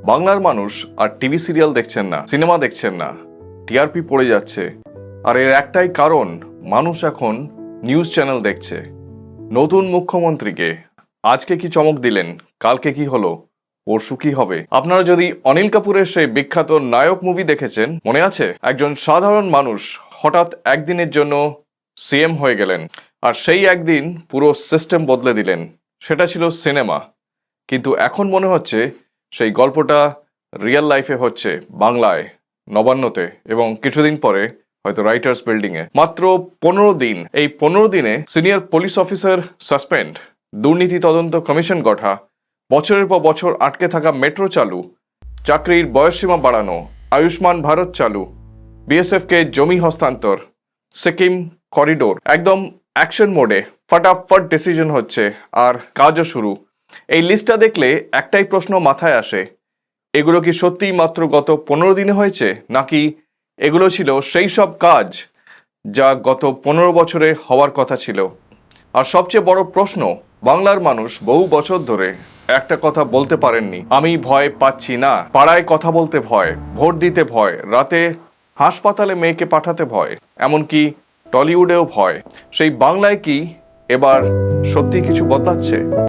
বাংলার মানুষ আর TV serial দেখছেন না, সিনেমা দেখছেন না, টিআরপি পড়ে যাচ্ছে। আর এর একটাই কারণ, মানুষ এখন নিউজ চ্যানেল দেখছে। নতুন মুখ্যমন্ত্রীকে আজকে কি চমক দিলেন, কালকে কি হলো, পরশু কি হবে? আপনারা যদি অনিল কাপুরের সেই বিখ্যাত নায়ক মুভি দেখেছেন, মনে আছে? একজন সাধারণ মানুষ হঠাৎ একদিনের জন্য সিএম হয়ে গেলেন, আর সেই একদিন পুরো সিস্টেম বদলে দিলেন। সেটা ছিল সিনেমা। কিন্তু এখন মনে হচ্ছে সেই গল্পটা রিয়েল লাইফে হচ্ছে, বাংলায়, নবান্নতে, এবং কিছুদিন পরে হয়তো রাইটার্স বিল্ডিংয়ে। মাত্র 15 দিন, এই 15 দিনে সিনিয়র পুলিশ অফিসার সাসপেন্ড, দুর্নীতি তদন্ত কমিশন গঠা, বছরের পর বছর আটকে থাকা মেট্রো চালু, চাকরির বয়সসীমা বাড়ানো, আয়ুষ্মান ভারত চালু, বিএসএফকে জমি হস্তান্তর, সিকিম করিডোর, একদম অ্যাকশন মোডে ফটাফট ডিসিশন হচ্ছে আর কাজও শুরু। এই লিস্টটা দেখলে একটাই প্রশ্ন মাথায় আসে, এগুলো কি সত্যিই মাত্র গত 15 দিনে হয়েছে, নাকি এগুলো ছিল সেই সব কাজ যা গত 15 বছরে হওয়ার কথা ছিল? আর সবচেয়ে বড় প্রশ্ন, বাংলার মানুষ বহু বছর ধরে একটা কথা বলতে পারেননি, আমি ভয় পাচ্ছি না। পাড়ায় কথা বলতে ভয়, ভোট দিতে ভয়, রাতে হাসপাতালে মেয়েকে পাঠাতে ভয়, এমনকি টলিউডেও ভয়। সেই বাংলায় কি এবার সত্যি কিছু বদলাচ্ছে?